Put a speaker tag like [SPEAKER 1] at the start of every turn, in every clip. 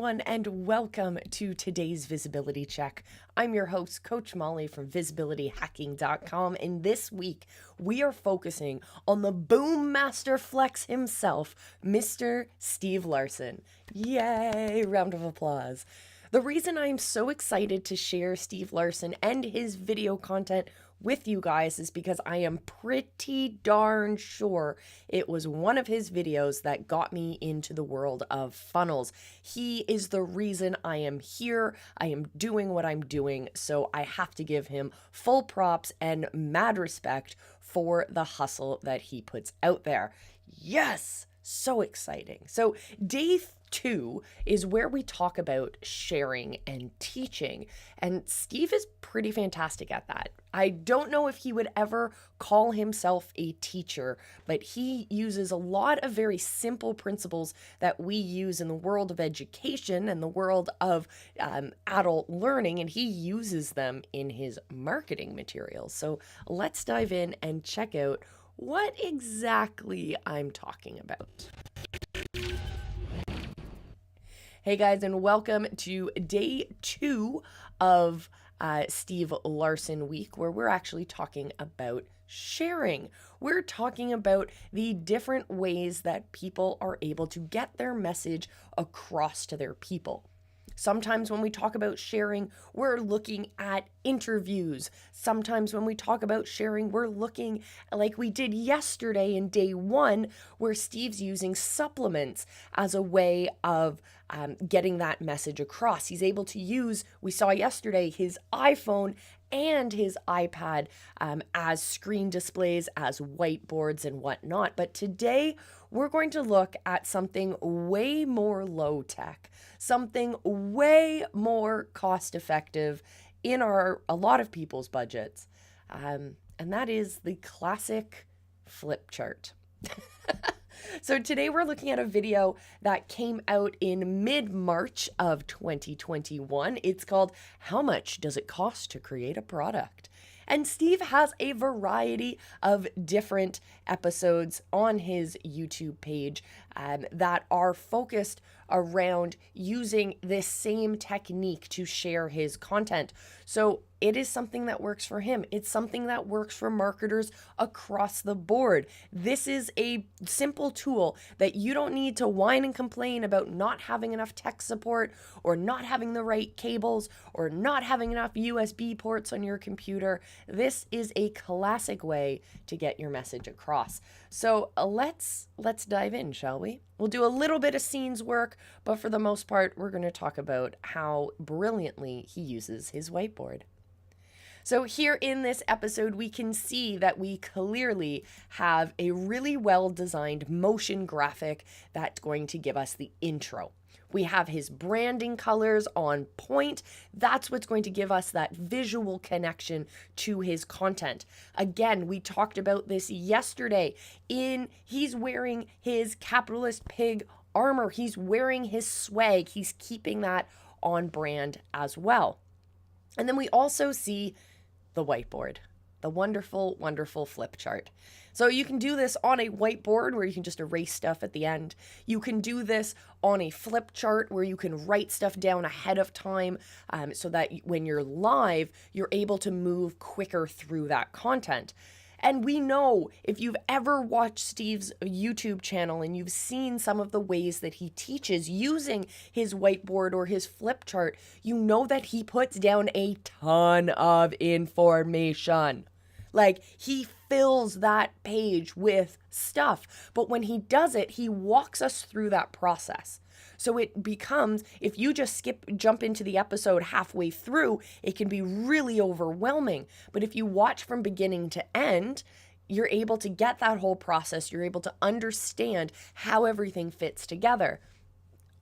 [SPEAKER 1] everyone, and welcome to today's Visibility Check. I'm your host, Coach Molly from visibilityhacking.com, and this week we are focusing on the Boom Master Flex himself, Mr. Steve Larson. Yay! Round of applause. The reason I'm so excited to share Steve Larson and his video content with you guys is because I am pretty darn sure it was one of his videos that got me into the world of funnels. He is the reason I am here. I am doing what I'm doing, so I have to give him full props and mad respect for the hustle that he puts out there. Yes! So exciting. So day 2 is where we talk about sharing and teaching, and Steve is pretty fantastic at that. I don't know if he would ever call himself a teacher, but he uses a lot of very simple principles that we use in the world of education and the world of adult learning, and he uses them in his marketing materials. So let's dive in and check out what exactly I'm talking about. Hey guys, and welcome to day 2 of Steve Larson week, where we're actually talking about sharing. We're talking about the different ways that people are able to get their message across to their people. Sometimes when we talk about sharing, we're looking at interviews. Sometimes when we talk about sharing, we're looking like we did yesterday in day 1, where Steve's using supplements as a way of getting that message across. He's able to use, we saw yesterday, his iPhone and his iPad as screen displays, as whiteboards and whatnot. But today we're going to look at something way more low tech, something way more cost effective in a lot of people's budgets. And that is the classic flip chart. So today we're looking at a video that came out in mid-March of 2021. It's called How Much Does It Cost to Create a Product? And Steve has a variety of different episodes on his YouTube page that are focused around using this same technique to share his content. So it is something that works for him. It's something that works for marketers across the board. This is a simple tool that you don't need to whine and complain about not having enough tech support, or not having the right cables, or not having enough USB ports on your computer. This is a classic way to get your message across. So let's dive in, shall we? We'll do a little bit of scenes work, but for the most part, we're going to talk about how brilliantly he uses his whiteboard. So here in this episode, we can see that we clearly have a really well-designed motion graphic that's going to give us the intro. We have his branding colors on point. That's what's going to give us that visual connection to his content. Again, we talked about this yesterday. He's wearing his capitalist pig armor. He's wearing his swag. He's keeping that on brand as well. And then we also see the whiteboard, the wonderful, wonderful flip chart. So you can do this on a whiteboard where you can just erase stuff at the end. You can do this on a flip chart where you can write stuff down ahead of time so that when you're live, you're able to move quicker through that content. And we know, if you've ever watched Steve's YouTube channel and you've seen some of the ways that he teaches using his whiteboard or his flip chart, you know that he puts down a ton of information. Like, he fills that page with stuff. But when he does it, he walks us through that process. So it becomes, if you just jump into the episode halfway through, it can be really overwhelming. But if you watch from beginning to end, you're able to get that whole process. You're able to understand how everything fits together.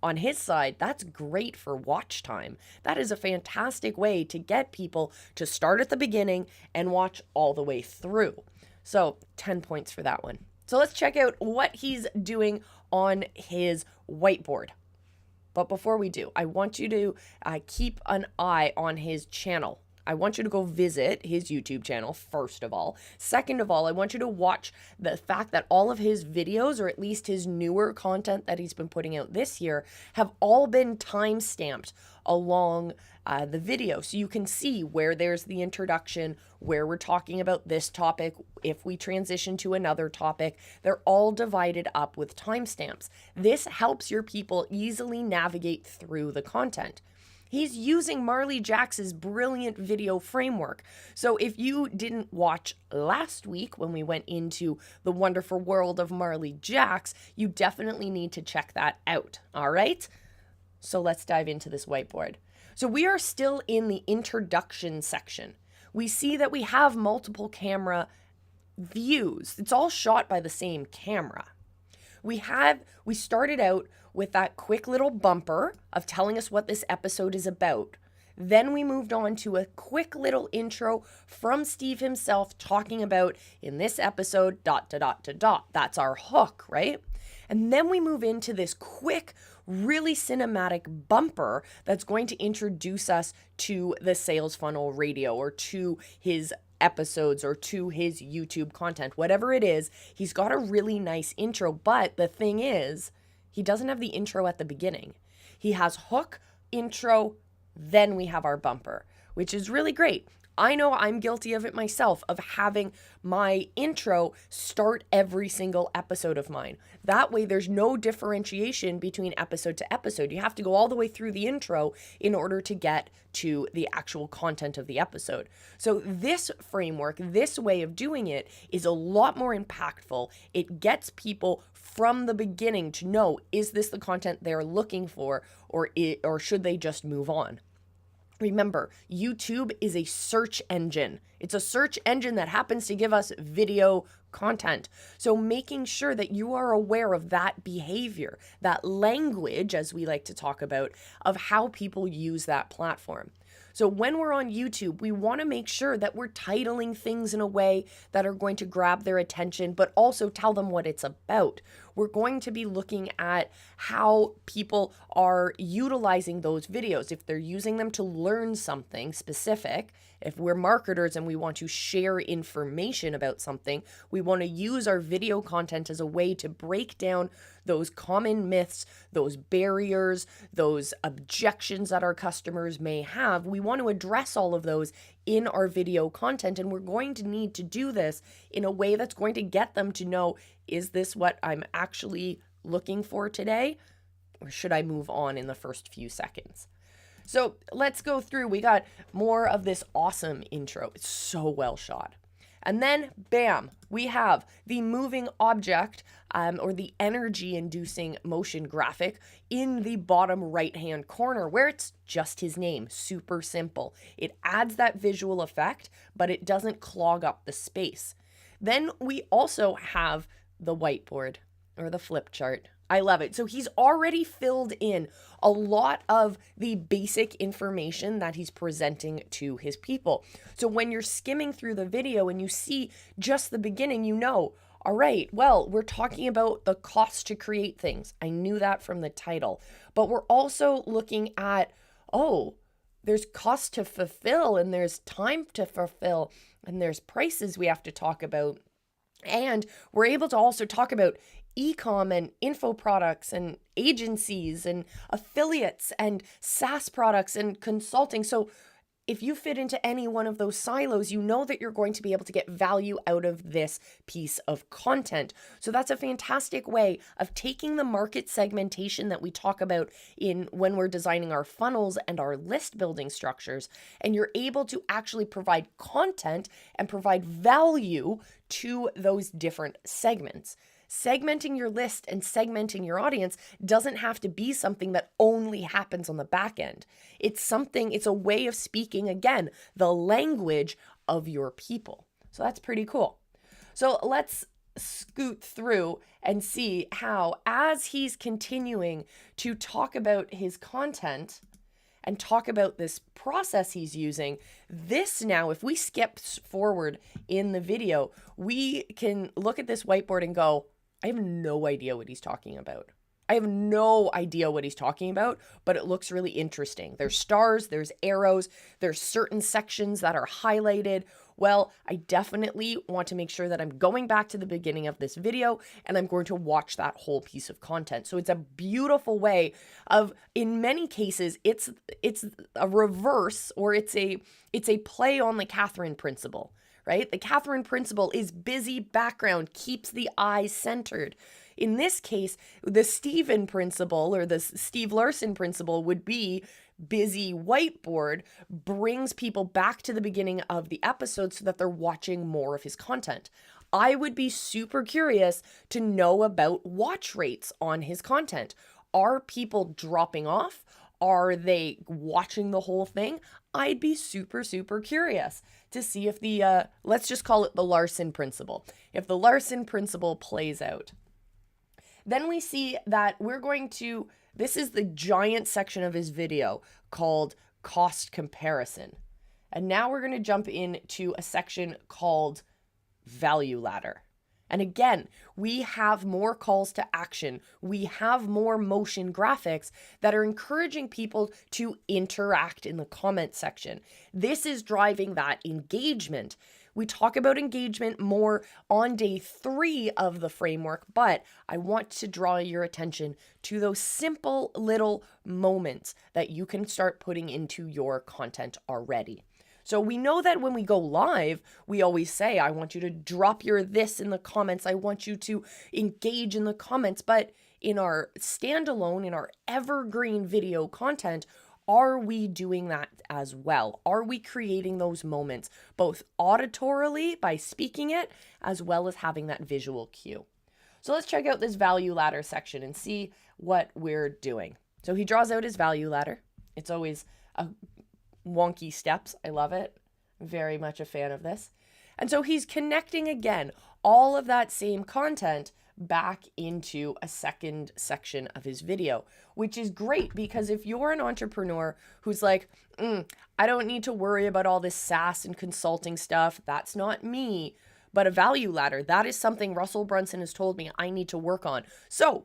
[SPEAKER 1] On his side, that's great for watch time. That is a fantastic way to get people to start at the beginning and watch all the way through. So 10 points for that one. So let's check out what he's doing on his whiteboard. But before we do, I want you to keep an eye on his channel. I want you to go visit his YouTube channel, first of all. Second of all, I want you to watch the fact that all of his videos, or at least his newer content that he's been putting out this year, have all been time stamped along the video. So you can see where there's the introduction, where we're talking about this topic, if we transition to another topic. They're all divided up with timestamps. This helps your people easily navigate through the content. He's using Marley Jax's brilliant video framework. So if you didn't watch last week when we went into the wonderful world of Marley Jax, you definitely need to check that out. All right? So let's dive into this whiteboard. So we are still in the introduction section. We see that we have multiple camera views. It's all shot by the same camera. We started out with that quick little bumper of telling us what this episode is about. Then we moved on to a quick little intro from Steve himself talking about, in this episode, ... That's our hook, right? And then we move into this quick, really cinematic bumper that's going to introduce us to the sales funnel radio, or to his episodes, or to his YouTube content. Whatever it is, he's got a really nice intro. But the thing is, he doesn't have the intro at the beginning. He has hook, intro, then we have our bumper, which is really great. I know I'm guilty of it myself, of having my intro start every single episode of mine. That way there's no differentiation between episode to episode. You have to go all the way through the intro in order to get to the actual content of the episode. So this framework, this way of doing it, is a lot more impactful. It gets people from the beginning to know, is this the content they're looking for, or should they just move on? Remember, YouTube is a search engine. It's a search engine that happens to give us video content. So making sure that you are aware of that behavior, that language, as we like to talk about, of how people use that platform. So when we're on YouTube, we want to make sure that we're titling things in a way that are going to grab their attention, but also tell them what it's about. We're going to be looking at how people are utilizing those videos. If they're using them to learn something specific, if we're marketers and we want to share information about something, we want to use our video content as a way to break down those common myths, those barriers, those objections that our customers may have. We want to address all of those in our video content, and we're going to need to do this in a way that's going to get them to know, is this what I'm actually looking for today, or should I move on in the first few seconds? So let's go through. We got more of this awesome intro. It's so well shot. And then, bam, we have the moving object, or the energy-inducing motion graphic in the bottom right-hand corner, where it's just his name. Super simple. It adds that visual effect, but it doesn't clog up the space. Then we also have the whiteboard, or the flip chart. I love it. So he's already filled in a lot of the basic information that he's presenting to his people. So when you're skimming through the video and you see just the beginning, you know, all right, well, we're talking about the cost to create things. I knew that from the title. But we're also looking at, there's cost to fulfill, and there's time to fulfill, and there's prices we have to talk about. And we're able to also talk about e-com and info products and agencies and affiliates and SaaS products and consulting. So if you fit into any one of those silos, you know that you're going to be able to get value out of this piece of content. So that's a fantastic way of taking the market segmentation that we talk about when we're designing our funnels and our list building structures, and you're able to actually provide content and provide value to those different segments. Segmenting your list and segmenting your audience doesn't have to be something that only happens on the back end. It's a way of speaking, again, the language of your people. So that's pretty cool. So let's scoot through and see how, as he's continuing to talk about his content and talk about this process he's using, this now, if we skip forward in the video, we can look at this whiteboard and go, I have no idea what he's talking about. I have no idea what he's talking about, but it looks really interesting. There's stars, there's arrows, there's certain sections that are highlighted. Well, I definitely want to make sure that I'm going back to the beginning of this video and I'm going to watch that whole piece of content. So it's a beautiful way of, in many cases, it's a reverse, or it's a play on the Catherine principle, right? The Catherine principle is busy background, keeps the eye centered. In this case, the Steven principle, or the Steve Larson principle, would be busy whiteboard, brings people back to the beginning of the episode so that they're watching more of his content. I would be super curious to know about watch rates on his content. Are people dropping off? Are they watching the whole thing? I'd be super, super curious to see if the, let's just call it the Larson principle. If the Larson principle plays out. Then we see that this is the giant section of his video called cost comparison. And now we're going to jump into a section called value ladder. And again, we have more calls to action. We have more motion graphics that are encouraging people to interact in the comment section. This is driving that engagement. We talk about engagement more on day 3 of the framework, but I want to draw your attention to those simple little moments that you can start putting into your content already. So we know that when we go live, we always say, I want you to drop your this in the comments. I want you to engage in the comments. But in our standalone, in our evergreen video content, are we doing that as well? Are we creating those moments, both auditorily by speaking it, as well as having that visual cue? So let's check out this value ladder section and see what we're doing. So he draws out his value ladder. It's always a wonky steps. I love it. Very much a fan of this. And so he's connecting again all of that same content back into a second section of his video, which is great because if you're an entrepreneur who's like, I don't need to worry about all this SaaS and consulting stuff, that's not me, but a value ladder, that is something Russell Brunson has told me I need to work on. So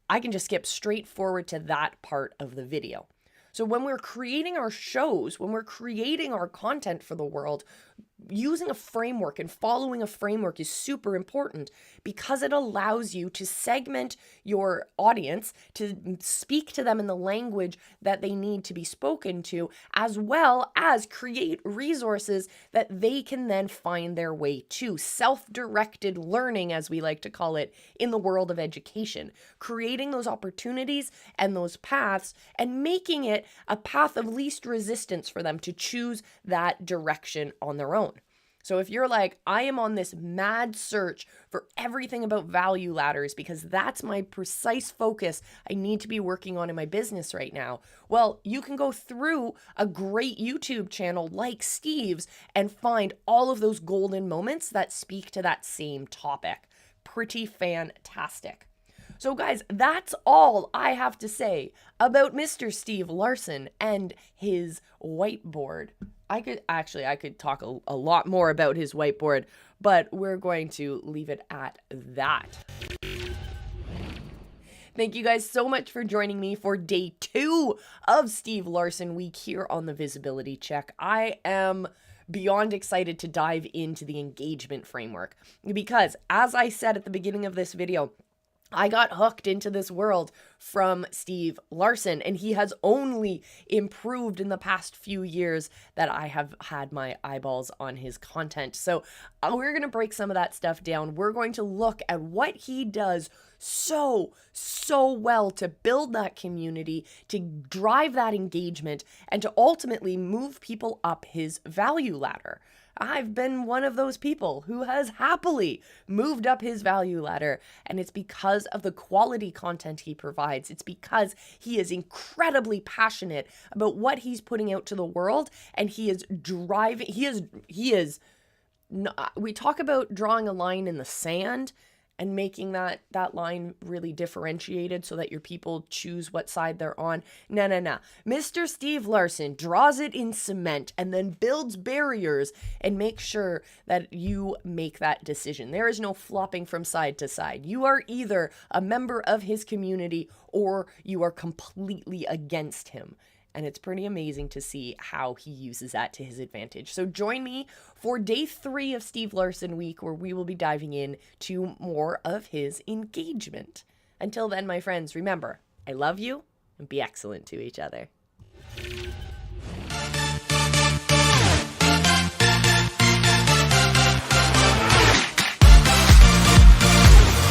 [SPEAKER 1] I can just skip straight forward to that part of the video. So when we're creating our shows, when we're creating our content for the world, using a framework and following a framework is super important because it allows you to segment your audience, to speak to them in the language that they need to be spoken to, as well as create resources that they can then find their way to. Self-directed learning, as we like to call it, in the world of education. Creating those opportunities and those paths and making it a path of least resistance for them to choose that direction on their own. So if you're like, I am on this mad search for everything about value ladders because that's my precise focus I need to be working on in my business right now, well, you can go through a great YouTube channel like Steve's and find all of those golden moments that speak to that same topic. Pretty fantastic. So guys, that's all I have to say about Mr. Steve Larson and his whiteboard. I could talk a lot more about his whiteboard, but we're going to leave it at that. Thank you guys so much for joining me for day 2 of Steve Larson Week here on the Visibility Check. I am beyond excited to dive into the engagement framework because, as I said at the beginning of this video, I got hooked into this world from Steve Larson, and he has only improved in the past few years that I have had my eyeballs on his content. So we're going to break some of that stuff down. We're going to look at what he does so well to build that community, to drive that engagement, and to ultimately move people up his value ladder. I've been one of those people who has happily moved up his value ladder, and it's because of the quality content he provides. It's because he is incredibly passionate about what he's putting out to the world, and he is driving, we talk about drawing a line in the sand, and making that line really differentiated so that your people choose what side they're on. No, no, no. Mr. Steve Larson draws it in cement and then builds barriers and makes sure that you make that decision. There is no flopping from side to side. You are either a member of his community or you are completely against him. And it's pretty amazing to see how he uses that to his advantage. So join me for day 3 of Steve Larson Week, where we will be diving in to more of his engagement. Until then, my friends, remember, I love you and be excellent to each other.